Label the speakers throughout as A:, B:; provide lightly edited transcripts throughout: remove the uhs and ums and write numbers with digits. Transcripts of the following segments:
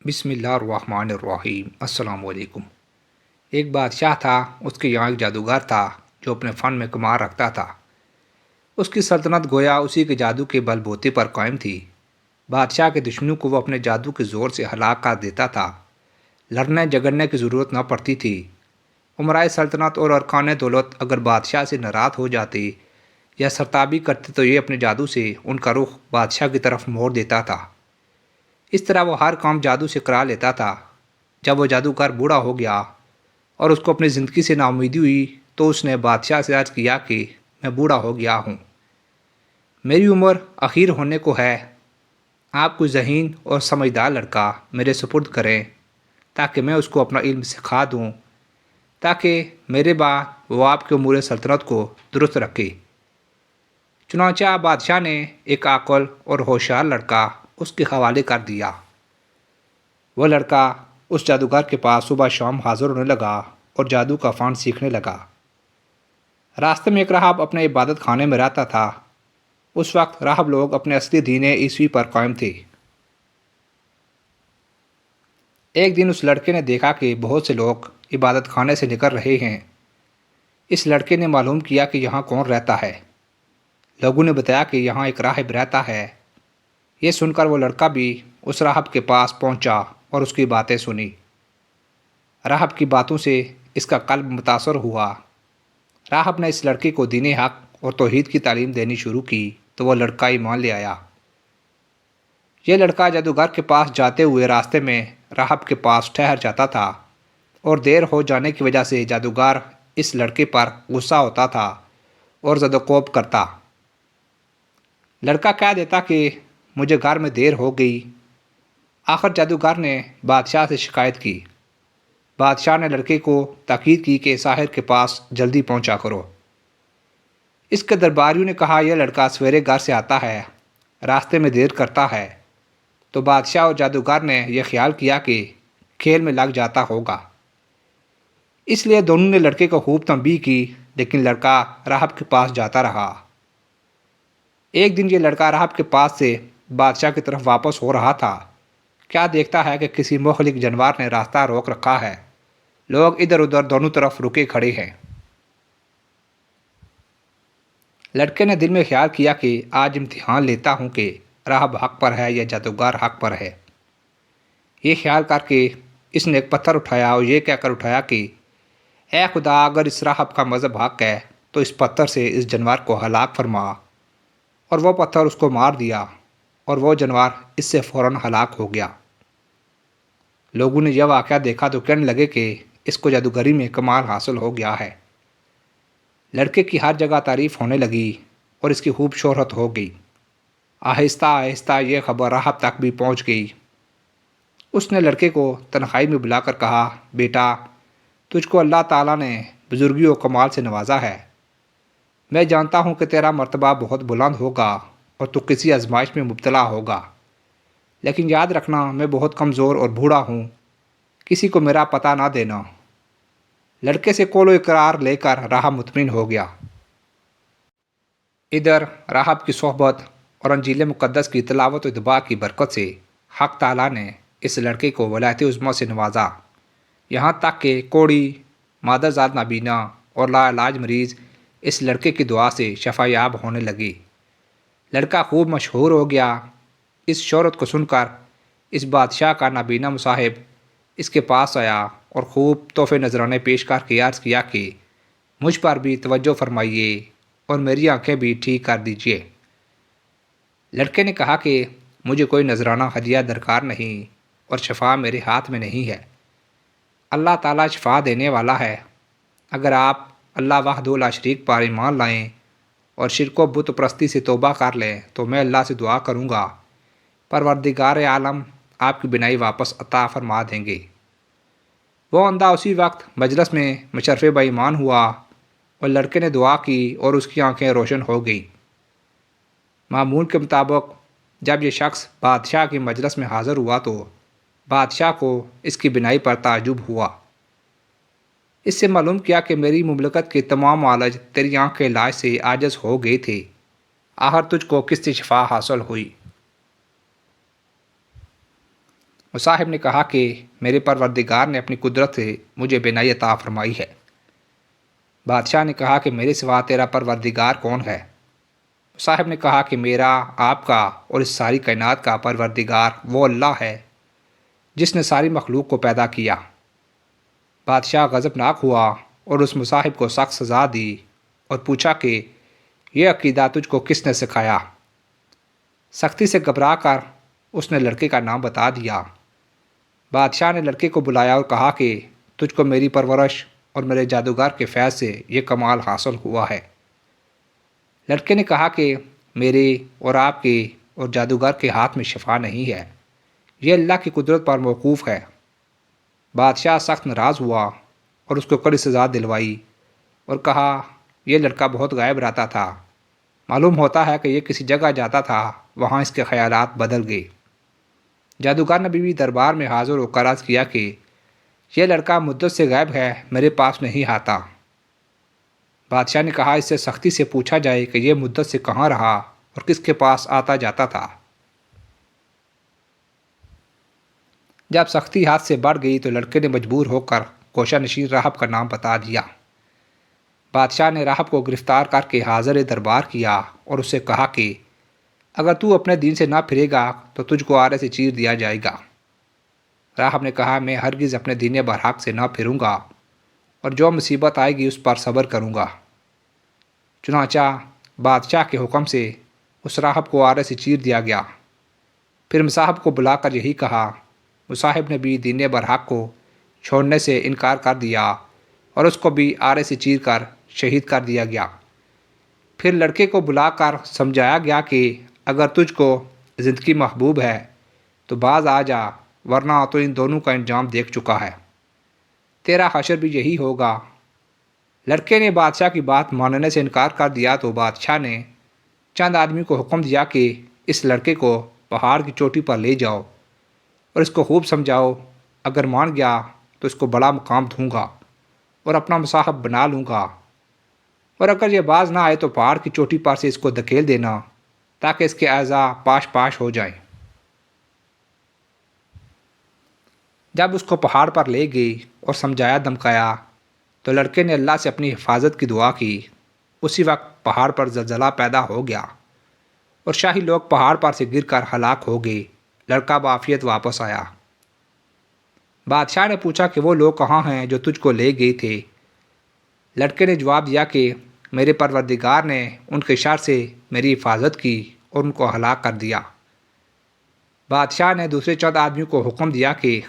A: بسم اللہ الرحمن الرحیم السلام علیکم۔ ایک بادشاہ تھا، اس کے یہاں ایک جادوگر تھا جو اپنے فن میں کمال رکھتا تھا۔ اس کی سلطنت گویا اسی کے جادو کے بل بوتے پر قائم تھی۔ بادشاہ کے دشمنوں کو وہ اپنے جادو کے زور سے ہلاک کر دیتا تھا۔ لڑنے جھگڑنے کی ضرورت نہ پڑتی تھی۔ امرائے سلطنت اور ارکان دولت اگر بادشاہ سے ناراض ہو جاتے یا سرتابی کرتے تو یہ اپنے جادو سے ان کا رخ بادشاہ کی طرف موڑ دیتا تھا۔ اس طرح وہ ہر کام جادو سے کرا لیتا تھا۔ جب وہ جادوگر بوڑھا ہو گیا اور اس کو اپنی زندگی سے ناامیدی ہوئی تو اس نے بادشاہ سے عرض کیا کہ میں بوڑھا ہو گیا ہوں، میری عمر اخیر ہونے کو ہے، آپ کوئی ذہین اور سمجھدار لڑکا میرے سپرد کریں تاکہ میں اس کو اپنا علم سکھا دوں، تاکہ میرے بعد وہ آپ کے امور سلطنت کو درست رکھے۔ چنانچہ بادشاہ نے ایک عاقل اور ہوشیار لڑکا اس کے حوالے کر دیا۔ وہ لڑکا اس جادوگر کے پاس صبح شام حاضر ہونے لگا اور جادو کا فن سیکھنے لگا۔ راستے میں ایک راہب اپنے عبادت خانے میں رہتا تھا۔ اس وقت راہب لوگ اپنے اصلی دین عیسوی پر قائم تھے۔ ایک دن اس لڑکے نے دیکھا کہ بہت سے لوگ عبادت خانے سے نکل رہے ہیں۔ اس لڑکے نے معلوم کیا کہ یہاں کون رہتا ہے۔ لوگوں نے بتایا کہ یہاں ایک راہب رہتا ہے۔ یہ سن کر وہ لڑکا بھی اس راہب کے پاس پہنچا اور اس کی باتیں سنی۔ راہب کی باتوں سے اس کا قلب متاثر ہوا۔ راہب نے اس لڑکے کو دین حق اور توحید کی تعلیم دینی شروع کی تو وہ لڑکا ایمان لے آیا۔ یہ لڑکا جادوگر کے پاس جاتے ہوئے راستے میں راہب کے پاس ٹھہر جاتا تھا اور دیر ہو جانے کی وجہ سے جادوگر اس لڑکے پر غصہ ہوتا تھا اور زد و کوب کرتا۔ لڑکا کہہ دیتا کہ مجھے گھر میں دیر ہو گئی۔ آخر جادوگر نے بادشاہ سے شکایت کی۔ بادشاہ نے لڑکے کو تاکید کی کہ ساحر کے پاس جلدی پہنچا کرو۔ اس کے درباریوں نے کہا یہ لڑکا سویرے گھر سے آتا ہے، راستے میں دیر کرتا ہے، تو بادشاہ اور جادوگر نے یہ خیال کیا کہ کھیل میں لگ جاتا ہوگا۔ اس لیے دونوں نے لڑکے کو خوب تنبیہ کی، لیکن لڑکا راہب کے پاس جاتا رہا۔ ایک دن یہ لڑکا راہب کے پاس سے بادشاہ کی طرف واپس ہو رہا تھا، کیا دیکھتا ہے کہ کسی مخلق جانور نے راستہ روک رکھا ہے۔ لوگ ادھر ادھر دونوں طرف رکے کھڑے ہیں۔ لڑکے نے دل میں خیال کیا کہ آج امتحان لیتا ہوں کہ راہب حق پر ہے یا جادوگر حق پر ہے۔ یہ خیال کر کے اس نے ایک پتھر اٹھایا اور یہ کہہ کر اٹھایا کہ اے خدا، اگر اس راہب کا مذہب حق ہے تو اس پتھر سے اس جانور کو ہلاک فرما، اور وہ پتھر اس کو مار دیا اور وہ جانور اس سے فوراً ہلاک ہو گیا۔ لوگوں نے یہ واقعہ دیکھا تو کہنے لگے کہ اس کو جادوگری میں کمال حاصل ہو گیا ہے۔ لڑکے کی ہر جگہ تعریف ہونے لگی اور اس کی خوب شہرت ہو گئی۔ آہستہ آہستہ یہ خبر راہب تک بھی پہنچ گئی۔ اس نے لڑکے کو تنہائی میں بلا کر کہا، بیٹا، تجھ کو اللہ تعالیٰ نے بزرگی و کمال سے نوازا ہے۔ میں جانتا ہوں کہ تیرا مرتبہ بہت بلند ہوگا اور تو کسی آزمائش میں مبتلا ہوگا، لیکن یاد رکھنا میں بہت کمزور اور بوڑھا ہوں، کسی کو میرا پتہ نہ دینا۔ لڑکے سے قول و اقرار لے کر راہب مطمئن ہو گیا۔ ادھر راہب کی صحبت اور انجیل مقدس کی تلاوت و اتباع کی برکت سے حق تعالیٰ نے اس لڑکے کو ولایت عظمیٰ سے نوازا، یہاں تک کہ کوڑی، مادر زاد نابینا اور لا علاج مریض اس لڑکے کی دعا سے شفا یاب ہونے لگے۔ لڑکا خوب مشہور ہو گیا۔ اس شہرت کو سن کر اس بادشاہ کا نابینا مصاحب اس کے پاس آیا اور خوب تحفے نذرانے پیش کر کے عرض کیا کہ مجھ پر بھی توجہ فرمائیے اور میری آنکھیں بھی ٹھیک کر دیجیے۔ لڑکے نے کہا کہ مجھے کوئی نذرانہ ہدیہ درکار نہیں اور شفا میرے ہاتھ میں نہیں ہے۔ اللہ تعالیٰ شفا دینے والا ہے۔ اگر آپ اللہ وحدہ لا شریک پر ایمان لائیں اور شرک و بت پرستی سے توبہ کر لیں تو میں اللہ سے دعا کروں گا، پروردگار عالم آپ کی بینائی واپس عطا فرما دیں گے۔ وہ اندھا اسی وقت مجلس میں مشرف با ایمان ہوا اور لڑکے نے دعا کی اور اس کی آنکھیں روشن ہو گئیں۔ معمول کے مطابق جب یہ شخص بادشاہ کی مجلس میں حاضر ہوا تو بادشاہ کو اس کی بینائی پر تعجب ہوا۔ اس سے معلوم کیا کہ میری مملکت کے تمام معالج تیری آنکھ کے علاج سے عاجز ہو گئے تھے، آخر تجھ کو کس سے شفا حاصل ہوئی؟ مصاحب نے کہا کہ میرے پروردگار نے اپنی قدرت سے مجھے بینائی عطا فرمائی ہے۔ بادشاہ نے کہا کہ میرے سوا تیرا پروردگار کون ہے؟ مصاحب نے کہا کہ میرا، آپ کا اور اس ساری کائنات کا پروردگار وہ اللہ ہے جس نے ساری مخلوق کو پیدا کیا۔ بادشاہ غضبناک ہوا اور اس مصاحب کو سخت سزا دی اور پوچھا کہ یہ عقیدہ تجھ کو کس نے سکھایا؟ سختی سے گھبرا کر اس نے لڑکے کا نام بتا دیا۔ بادشاہ نے لڑکے کو بلایا اور کہا کہ تجھ کو میری پرورش اور میرے جادوگر کے فیض سے یہ کمال حاصل ہوا ہے۔ لڑکے نے کہا کہ میرے اور آپ کے اور جادوگر کے ہاتھ میں شفا نہیں ہے، یہ اللہ کی قدرت پر موقوف ہے۔ بادشاہ سخت ناراض ہوا اور اس کو کڑی سزا دلوائی اور کہا یہ لڑکا بہت غائب رہتا تھا، معلوم ہوتا ہے کہ یہ کسی جگہ جاتا تھا، وہاں اس کے خیالات بدل گئے۔ جادوگر نے بیوی دربار میں حاضر ہو کر عرض کیا کہ یہ لڑکا مدت سے غائب ہے، میرے پاس نہیں آتا۔ بادشاہ نے کہا اس سے سختی سے پوچھا جائے کہ یہ مدت سے کہاں رہا اور کس کے پاس آتا جاتا تھا۔ جب سختی ہاتھ سے بڑھ گئی تو لڑکے نے مجبور ہو کر کوشہ نشین راہب کا نام بتا دیا۔ بادشاہ نے راہب کو گرفتار کر کے حاضر دربار کیا اور اسے کہا کہ اگر تو اپنے دین سے نہ پھرے گا تو تجھ کو آرے سے چیر دیا جائے گا۔ راہب نے کہا میں ہرگز اپنے دین برحق سے نہ پھروں گا اور جو مصیبت آئے گی اس پر صبر کروں گا۔ چنانچہ بادشاہ کے حکم سے اس راہب کو آرے سے چیر دیا گیا۔ پھر مصاحب کو بلا کر یہی کہا۔ مصاحب نے بھی دین برحق کو چھوڑنے سے انکار کر دیا اور اس کو بھی آرے سے چیر کر شہید کر دیا گیا۔ پھر لڑکے کو بلا کر سمجھایا گیا کہ اگر تجھ کو زندگی محبوب ہے تو باز آ جا، ورنہ تو ان دونوں کا انجام دیکھ چکا ہے، تیرا حشر بھی یہی ہوگا۔ لڑکے نے بادشاہ کی بات ماننے سے انکار کر دیا تو بادشاہ نے چند آدمی کو حکم دیا کہ اس لڑکے کو پہاڑ کی چوٹی پر لے جاؤ اور اس کو خوب سمجھاؤ، اگر مان گیا تو اس کو بڑا مقام دوں گا اور اپنا مصاحب بنا لوں گا، اور اگر یہ باز نہ آئے تو پہاڑ کی چوٹی پر سے اس کو دھکیل دینا تاکہ اس کے اعضاء پاش پاش ہو جائیں۔ جب اس کو پہاڑ پر لے گئی اور سمجھایا دمکایا تو لڑکے نے اللہ سے اپنی حفاظت کی دعا کی۔ اسی وقت پہاڑ پر زلزلہ پیدا ہو گیا اور شاہی لوگ پہاڑ پر سے گر کر ہلاک ہو گئے۔ لڑکا بعافیت واپس آیا۔ بادشاہ نے پوچھا کہ وہ لوگ کہاں ہیں جو تجھ کو لے گئے تھے؟ لڑکے نے جواب دیا کہ میرے پروردگار نے ان کے شر سے میری حفاظت کی اور ان کو ہلاک کر دیا۔ بادشاہ نے دوسرے چند آدمیوں کو حکم دیا کہ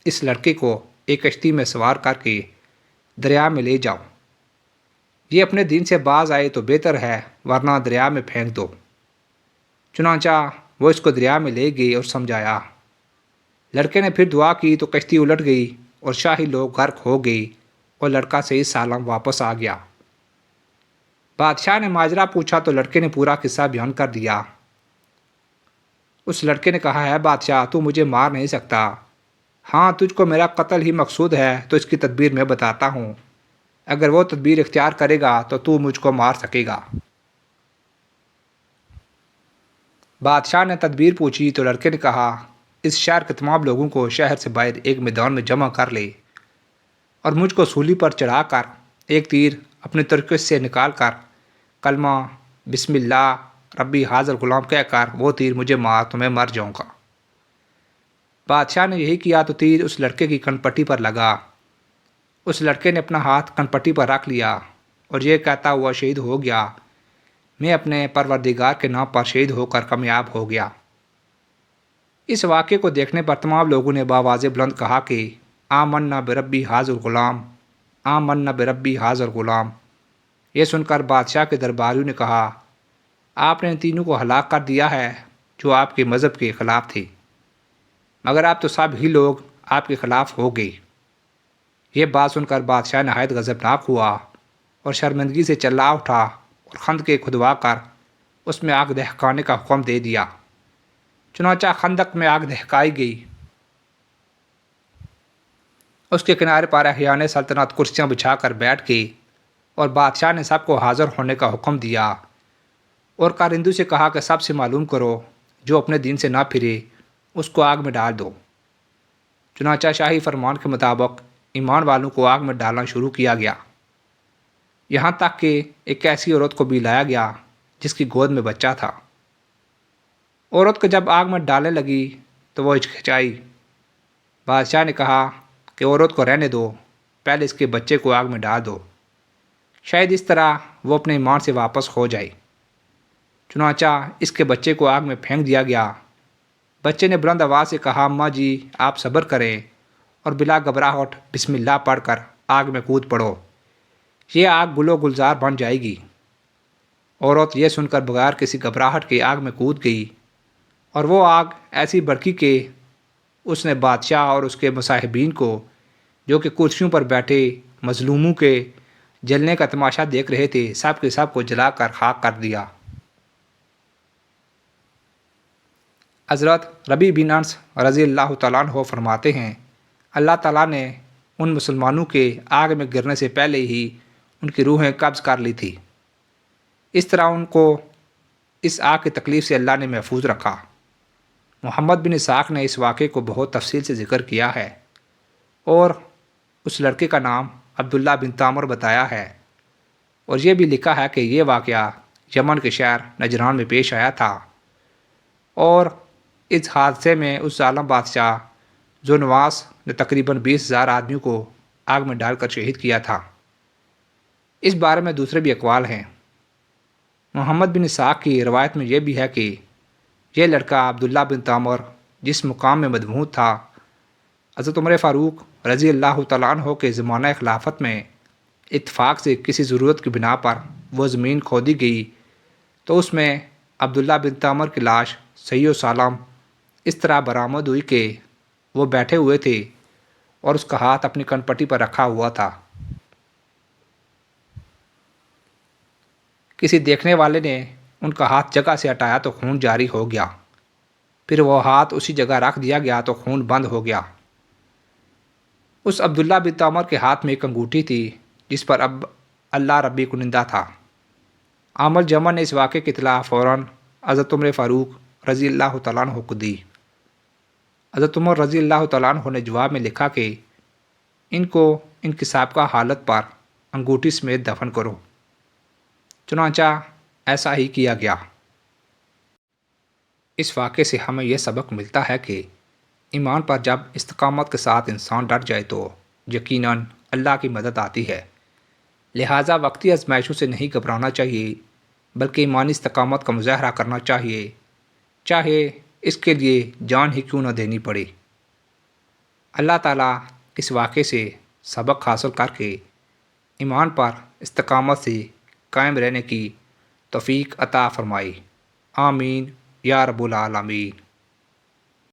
A: اس لڑکے کو ایک کشتی میں سوار کر کے دریا میں لے جاؤ، یہ اپنے دین سے باز آئے تو بہتر ہے، ورنہ دریا میں پھینک دو۔ چنانچہ وہ اس کو دریا میں لے گئے اور سمجھایا۔ لڑکے نے پھر دعا کی تو کشتی الٹ گئی اور شاہی لوگ غرق ہو گئی اور لڑکا صحیح سالم واپس آ گیا۔ بادشاہ نے ماجرا پوچھا تو لڑکے نے پورا قصہ بیان کر دیا۔ اس لڑکے نے کہا ہے بادشاہ تو مجھے مار نہیں سکتا، ہاں تجھ کو میرا قتل ہی مقصود ہے تو اس کی تدبیر میں بتاتا ہوں، اگر وہ تدبیر اختیار کرے گا تو مجھ کو مار سکے گا۔ بادشاہ نے تدبیر پوچھی تو لڑکے نے کہا اس شہر کے تمام لوگوں کو شہر سے باہر ایک میدان میں جمع کر لے اور مجھ کو سولی پر چڑھا کر ایک تیر اپنے ترکش سے نکال کر کلمہ بسم اللہ ربی حاضر غلام کہہ کر وہ تیر مجھے مار تو میں مر جاؤں گا۔ بادشاہ نے یہی کیا تو تیر اس لڑکے کی کن پٹی پر لگا۔ اس لڑکے نے اپنا ہاتھ کن پٹی پر رکھ لیا اور یہ کہتا ہوا شہید ہو گیا، میں اپنے پروردگار کے نام پر شہید ہو کر کامیاب ہو گیا۔ اس واقعے کو دیکھنے پر تمام لوگوں نے بآواز بلند کہا کہ آمنا بربی حاضر غلام، آمنا بربی حاضر غلام۔ یہ سن کر بادشاہ کے درباریوں نے کہا آپ نے ان تینوں کو ہلاک کر دیا ہے جو آپ کے مذہب کے خلاف تھے، مگر آپ تو سب ہی لوگ آپ کے خلاف ہو گئے۔ یہ بات سن کر بادشاہ نہایت غضبناک ہوا اور شرمندگی سے چلا اٹھا اور خندق کھدوا کر اس میں آگ دہکانے کا حکم دے دیا۔ چنانچہ خندق میں آگ دہکائی گئی۔ اس کے کنارے پر احیان سلطنت کرسیاں بچھا کر بیٹھ گئی اور بادشاہ نے سب کو حاضر ہونے کا حکم دیا اور کارندوں سے کہا کہ سب سے معلوم کرو جو اپنے دین سے نہ پھرے اس کو آگ میں ڈال دو۔ چنانچہ شاہی فرمان کے مطابق ایمان والوں کو آگ میں ڈالنا شروع کیا گیا، یہاں تک کہ ایک ایسی عورت کو بھی لایا گیا جس کی گود میں بچہ تھا۔ عورت کو جب آگ میں ڈالنے لگی تو وہ ہچکچائی۔ بادشاہ نے کہا کہ عورت کو رہنے دو، پہلے اس کے بچے کو آگ میں ڈال دو، شاید اس طرح وہ اپنے ایمان سے واپس ہو جائے۔ چنانچہ اس کے بچے کو آگ میں پھینک دیا گیا۔ بچے نے بلند آواز سے کہا، اماں جی آپ صبر کریں، اور بلا گھبراہٹ بسم اللہ پڑھ کر آگ میں کود پڑو، یہ آگ گل و گلزار بن جائے گی۔ عورت یہ سن کر بغیر کسی گھبراہٹ کے آگ میں کود گئی، اور وہ آگ ایسی بھڑکی کہ اس نے بادشاہ اور اس کے مصاحبین کو، جو کہ کرسیوں پر بیٹھے مظلوموں کے جلنے کا تماشا دیکھ رہے تھے، سب کے سب کو جلا کر خاک کر دیا۔ حضرت ربیع بن انس رضی اللہ تعالیٰ عنہ فرماتے ہیں، اللہ تعالیٰ نے ان مسلمانوں کے آگ میں گرنے سے پہلے ہی ان کی روحیں قبض کر لی تھی، اس طرح ان کو اس آگ کی تکلیف سے اللہ نے محفوظ رکھا۔ محمد بن اسحاق نے اس واقعے کو بہت تفصیل سے ذکر کیا ہے، اور اس لڑکے کا نام عبداللہ بن تامر بتایا ہے، اور یہ بھی لکھا ہے کہ یہ واقعہ یمن کے شہر نجران میں پیش آیا تھا، اور اس حادثے میں اس ظالم بادشاہ ذونواس نے تقریباً 20,000 آدمیوں کو آگ میں ڈال کر شہید کیا تھا۔ اس بارے میں دوسرے بھی اقوال ہیں۔ محمد بن اسحاق کی روایت میں یہ بھی ہے کہ یہ لڑکا عبداللہ بن تامر جس مقام میں مدفون تھا، حضرت عمر فاروق رضی اللہ تعالیٰ عنہ کے زمانہ خلافت میں اتفاق سے کسی ضرورت کی بنا پر وہ زمین کھودی گئی تو اس میں عبداللہ بن تامر کی لاش صحیح و سالم اس طرح برآمد ہوئی کہ وہ بیٹھے ہوئے تھے اور اس کا ہاتھ اپنی کن پٹی پر رکھا ہوا تھا۔ کسی دیکھنے والے نے ان کا ہاتھ جگہ سے ہٹایا تو خون جاری ہو گیا، پھر وہ ہاتھ اسی جگہ رکھ دیا گیا تو خون بند ہو گیا۔ اس عبداللہ بن تامر کے ہاتھ میں ایک انگوٹھی تھی جس پر اب اللہ ربی کنندہ تھا۔ عامل جمع نے اس واقعے کی اطلاع فوراً حضرت عمر فاروق رضی اللہ تعالیٰ عنہ کو دی۔ حضرت عمر رضی اللہ تعالیٰ عنہ نے جواب میں لکھا کہ ان کو ان کی سابقہ حالت پر انگوٹھی سمیت دفن کرو۔ چنانچہ ایسا ہی کیا گیا۔ اس واقعے سے ہمیں یہ سبق ملتا ہے کہ ایمان پر جب استقامت کے ساتھ انسان ڈٹ جائے تو یقیناً اللہ کی مدد آتی ہے، لہٰذا وقتی آزمائشوں سے نہیں گھبرانا چاہیے بلکہ ایمانی استقامت کا مظاہرہ کرنا چاہیے، چاہے اس کے لیے جان ہی کیوں نہ دینی پڑے۔ اللہ تعالیٰ اس واقعے سے سبق حاصل کر کے ایمان پر استقامت سے قائم رہنے کی توفیق عطا فرمائے۔ آمین یا رب العالمین۔